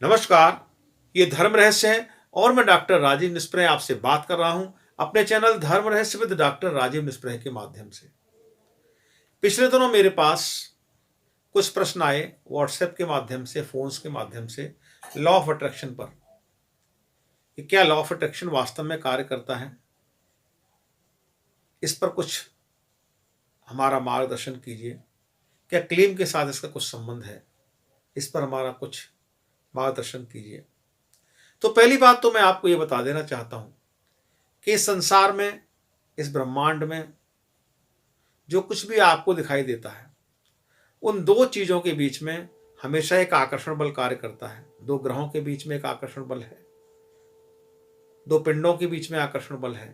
नमस्कार, ये धर्म रहस्य है और मैं डॉक्टर राजीव निस्प्रे आपसे बात कर रहा हूं अपने चैनल धर्म रहस्य विद डॉक्टर राजीव निस्प्रे के माध्यम से। पिछले दिनों मेरे पास कुछ प्रश्न आए व्हाट्सएप के माध्यम से, फोन्स के माध्यम से लॉ ऑफ अट्रैक्शन पर कि क्या लॉ ऑफ अट्रैक्शन वास्तव में कार्य करता है। इस पर कुछ हमारा मार्गदर्शन कीजिए। क्या क्लेम के साथ इसका कुछ संबंध है, इस पर हमारा कुछ मार्गदर्शन कीजिए। तो पहली बात तो मैं आपको ये बता देना चाहता हूं कि इस संसार में, इस ब्रह्मांड में जो कुछ भी आपको दिखाई देता है, उन दो चीजों के बीच में हमेशा एक आकर्षण बल कार्य करता है। दो ग्रहों के बीच में एक आकर्षण बल है, दो पिंडों के बीच में आकर्षण बल है।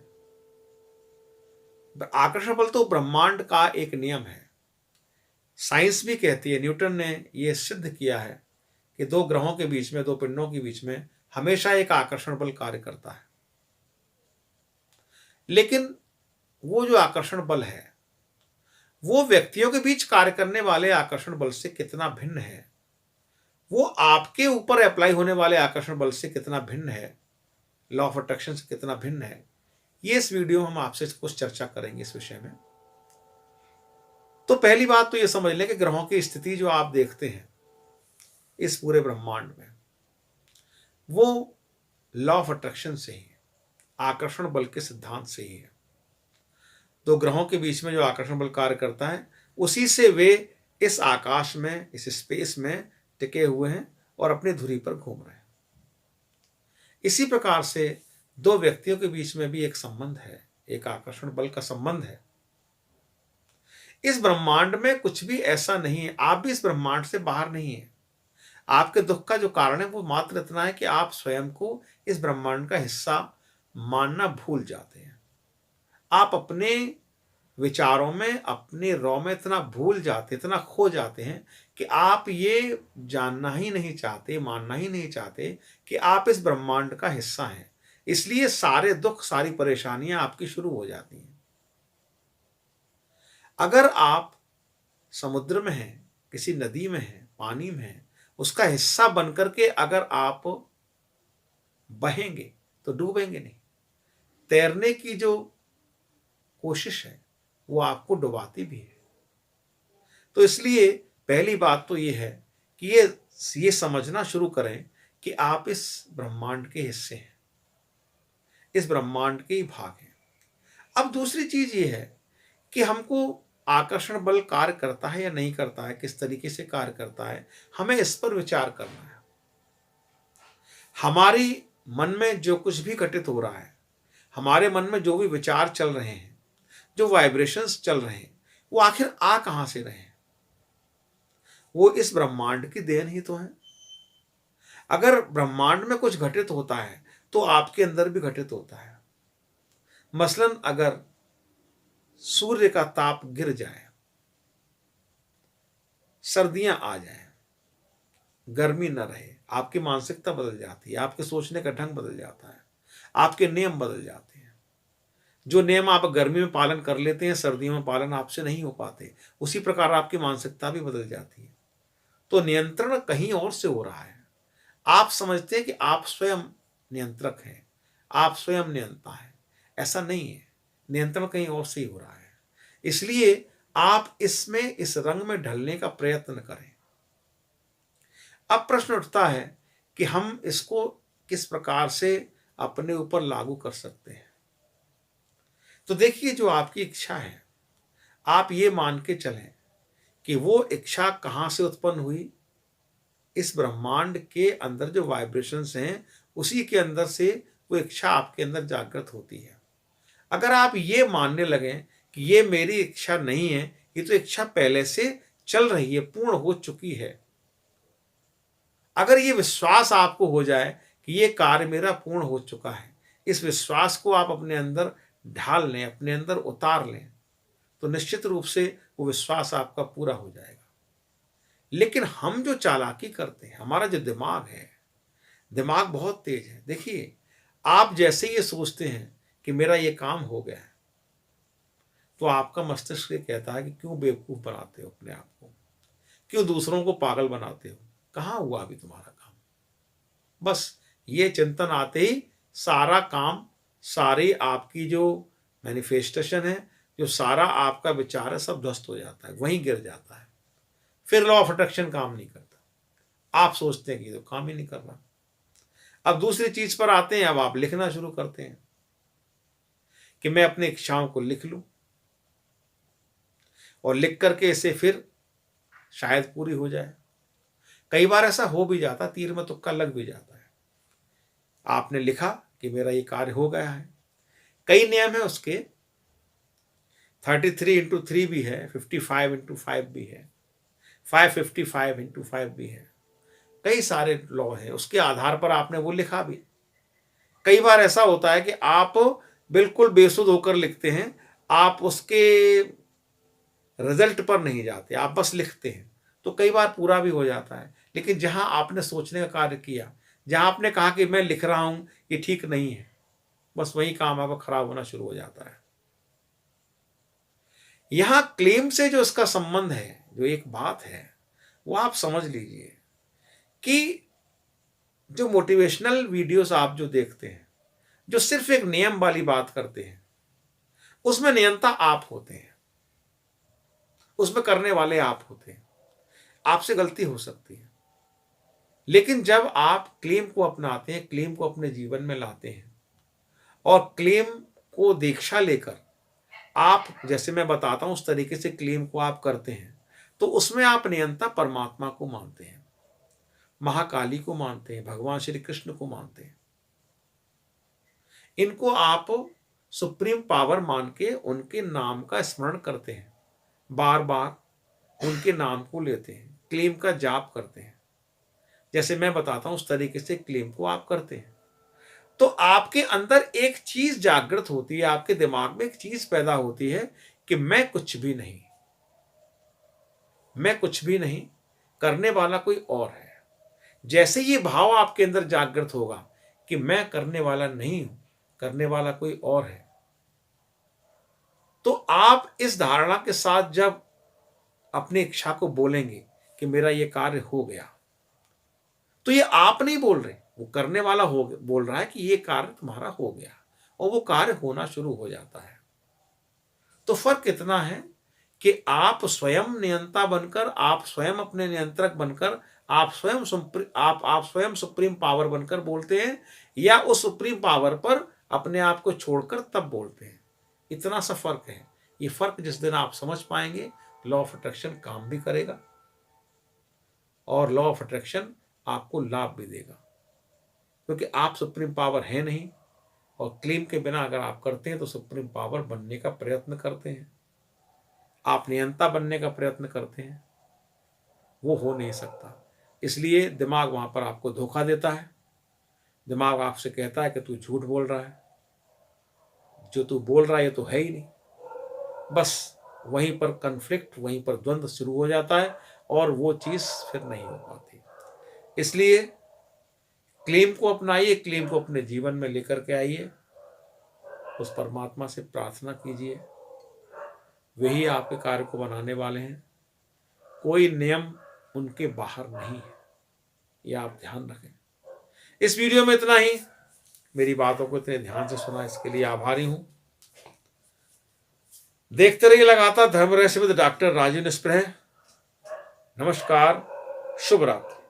आकर्षण बल तो ब्रह्मांड का एक नियम है। साइंस भी कहती है, न्यूटन ने यह सिद्ध किया है कि दो ग्रहों के बीच में, दो पिंडों के बीच में हमेशा एक आकर्षण बल कार्य करता है। लेकिन वो जो आकर्षण बल है वो व्यक्तियों के बीच कार्य करने वाले आकर्षण बल से कितना भिन्न है, वो आपके ऊपर अप्लाई होने वाले आकर्षण बल से कितना भिन्न है, लॉ ऑफ अट्रैक्शन से कितना भिन्न है, ये इस वीडियो में हम आपसे कुछ चर्चा करेंगे इस विषय में। तो पहली बात तो ये समझ लें कि ग्रहों की स्थिति जो आप देखते हैं इस पूरे ब्रह्मांड में, वो लॉ ऑफ अट्रैक्शन से ही है, आकर्षण बल के सिद्धांत से ही है। दो ग्रहों के बीच में जो आकर्षण बल कार्य करता है, उसी से वे इस आकाश में, इस स्पेस में टिके हुए हैं और अपनी धुरी पर घूम रहे हैं। इसी प्रकार से दो व्यक्तियों के बीच में भी एक संबंध है, एक आकर्षण बल का संबंध है। इस ब्रह्मांड में कुछ भी ऐसा नहीं है, आप भी इस ब्रह्मांड से बाहर नहीं है। आपके दुख का जो कारण है वो मात्र इतना है कि आप स्वयं को इस ब्रह्मांड का हिस्सा मानना भूल जाते हैं। आप अपने विचारों में, अपने रॉ में इतना भूल जाते, इतना खो जाते हैं कि आप ये जानना ही नहीं चाहते, मानना ही नहीं चाहते कि आप इस ब्रह्मांड का हिस्सा हैं। इसलिए सारे दुख, सारी परेशानियां आपकी शुरू हो जाती हैं। अगर आप समुद्र में हैं, किसी नदी में हैं, पानी में हैं, उसका हिस्सा बनकर के अगर आप बहेंगे तो डूबेंगे नहीं। तैरने की जो कोशिश है वो आपको डुबाती भी है। तो इसलिए पहली बात तो ये है कि ये समझना शुरू करें कि आप इस ब्रह्मांड के हिस्से हैं, इस ब्रह्मांड के ही भाग हैं। अब दूसरी चीज ये है कि हमको आकर्षण बल कार्य करता है या नहीं करता है, किस तरीके से कार्य करता है, हमें इस पर विचार करना है। हमारी मन में जो कुछ भी घटित हो रहा है, हमारे मन में जो भी विचार चल रहे हैं, जो वाइब्रेशंस चल रहे हैं, वो आखिर आ कहां से रहे हैं? वो इस ब्रह्मांड की देन ही तो है। अगर ब्रह्मांड में कुछ घटित होता है तो आपके अंदर भी घटित होता है। मसलन अगर सूर्य का ताप गिर जाए, सर्दियां आ जाए, गर्मी न रहे, आपकी मानसिकता बदल जाती है, आपके सोचने का ढंग बदल जाता है, आपके नियम बदल जाते हैं। जो नियम आप गर्मी में पालन कर लेते हैं, सर्दियों में पालन आपसे नहीं हो पाते। उसी प्रकार आपकी मानसिकता भी बदल जाती है। तो नियंत्रण कहीं और से हो रहा है। आप समझते हैं कि आप स्वयं नियंत्रक हैं, आप स्वयं नियंता हैं। ऐसा नहीं है, नियंत्रण कहीं और से ही हो रहा है। इसलिए आप इसमें, इस रंग में ढलने का प्रयत्न करें। अब प्रश्न उठता है कि हम इसको किस प्रकार से अपने ऊपर लागू कर सकते हैं। तो देखिए, जो आपकी इच्छा है, आप ये मान के चलें कि वो इच्छा कहाँ से उत्पन्न हुई। इस ब्रह्मांड के अंदर जो वाइब्रेशंस हैं, उसी के अंदर से वो इच्छा आपके अंदर जागृत होती है। अगर आप ये मानने लगें कि ये मेरी इच्छा नहीं है, ये तो इच्छा पहले से चल रही है, पूर्ण हो चुकी है। अगर ये विश्वास आपको हो जाए कि ये कार्य मेरा पूर्ण हो चुका है, इस विश्वास को आप अपने अंदर ढाल लें, अपने अंदर उतार लें, तो निश्चित रूप से वो विश्वास आपका पूरा हो जाएगा। लेकिन हम जो चालाकी करते हैं, हमारा जो दिमाग है, दिमाग बहुत तेज है। देखिए, आप जैसे ये सोचते हैं कि मेरा ये काम हो गया है, तो आपका मस्तिष्क ये कहता है कि क्यों बेवकूफ बनाते हो अपने आप को, क्यों दूसरों को पागल बनाते हो, कहाँ हुआ अभी तुम्हारा काम। बस ये चिंतन आते ही सारा काम, सारी आपकी जो मैनिफेस्टेशन है, जो सारा आपका विचार है, सब ध्वस्त हो जाता है, वहीं गिर जाता है। फिर लॉ ऑफ अट्रैक्शन काम नहीं करता। आप सोचते हैं कि ये तो काम ही नहीं कर रहा। अब दूसरी चीज पर आते हैं। अब आप लिखना शुरू करते हैं कि मैं अपनी इच्छाओं को लिख लूं और लिख करके इसे फिर शायद पूरी हो जाए। कई बार ऐसा हो भी जाता, तीर में तुक्का लग भी जाता है। आपने लिखा कि मेरा ये कार्य हो गया है। कई नियम है उसके, 33 × 3 भी है, 55 × 5 भी है, 555 × 5 भी है। कई सारे लॉ है, उसके आधार पर आपने वो लिखा भी। कई बार ऐसा होता है कि आप बिल्कुल बेसुध होकर लिखते हैं, आप उसके रिजल्ट पर नहीं जाते, आप बस लिखते हैं, तो कई बार पूरा भी हो जाता है। लेकिन जहां आपने सोचने का कार्य किया, जहां आपने कहा कि मैं लिख रहा हूं ये ठीक नहीं है, बस वही काम आपका खराब होना शुरू हो जाता है। यहां क्लेम से जो इसका संबंध है, जो एक बात है, वो आप समझ लीजिए कि जो मोटिवेशनल वीडियोस आप जो देखते हैं, जो सिर्फ एक नियम वाली बात करते हैं, उसमें नियंता आप होते हैं, उसमें करने वाले आप होते हैं। आपसे गलती हो सकती है, लेकिन जब आप क्लेम को अपनाते हैं, क्लेम को अपने जीवन में लाते हैं और क्लेम को दीक्षा लेकर आप, जैसे मैं बताता हूं उस तरीके से क्लेम को आप करते हैं, तो उसमें आप नियंता परमात्मा को मानते हैं, महाकाली को मानते हैं, भगवान श्री कृष्ण को मानते हैं। इनको आप सुप्रीम पावर मान के उनके नाम का स्मरण करते हैं, बार बार उनके नाम को लेते हैं, क्लेम का जाप करते हैं। जैसे मैं बताता हूं उस तरीके से क्लेम को आप करते हैं, तो आपके अंदर एक चीज जागृत होती है, आपके दिमाग में एक चीज पैदा होती है कि मैं कुछ भी नहीं, मैं कुछ भी नहीं, करने वाला कोई और है। जैसे ये भाव आपके अंदर जागृत होगा कि मैं करने वाला नहीं हूं, करने वाला कोई और है, तो आप इस धारणा के साथ जब अपनी इच्छा को बोलेंगे कि मेरा ये कार्य हो गया, तो ये आप नहीं बोल रहे, वो करने वाला हो बोल रहा है कि ये कार्य तुम्हारा हो गया, और वो कार्य होना शुरू हो जाता है। तो फर्क इतना है कि आप स्वयं नियंता बनकर, आप स्वयं अपने नियंत्रक बनकर, आप स्वयं सुप्रीम पावर बनकर बोलते हैं, या उस सुप्रीम पावर पर अपने आप को छोड़कर तब बोलते हैं। इतना सा फर्क है। ये फर्क जिस दिन आप समझ पाएंगे, लॉ ऑफ अट्रैक्शन काम भी करेगा और लॉ ऑफ अट्रैक्शन आपको लाभ भी देगा, क्योंकि आप सुप्रीम पावर है नहीं, और क्लेम के बिना अगर आप करते हैं तो सुप्रीम पावर बनने का प्रयत्न करते हैं, आप नियंता बनने का प्रयत्न करते हैं, वो हो नहीं सकता। इसलिए दिमाग वहां पर आपको धोखा देता है। दिमाग आपसे कहता है कि तू झूठ बोल रहा है, जो तू बोल रहा है ये तो है ही नहीं। बस वहीं पर कन्फ्लिक्ट, वहीं पर द्वंद्व शुरू हो जाता है और वो चीज फिर नहीं हो पाती। इसलिए क्लेम को अपनाइए, क्लेम को अपने जीवन में लेकर के आइए, उस परमात्मा से प्रार्थना कीजिए, वही आपके कार्य को बनाने वाले हैं। कोई नियम उनके बाहर नहीं है, ये आप ध्यान रखें। इस वीडियो में इतना ही। मेरी बातों को इतने ध्यान से सुना, इसके लिए आभारी हूं। देखते रहिए लगातार धर्म रहस्य विद डॉक्टर राजू निष्प्रह। नमस्कार, शुभ रात्रि।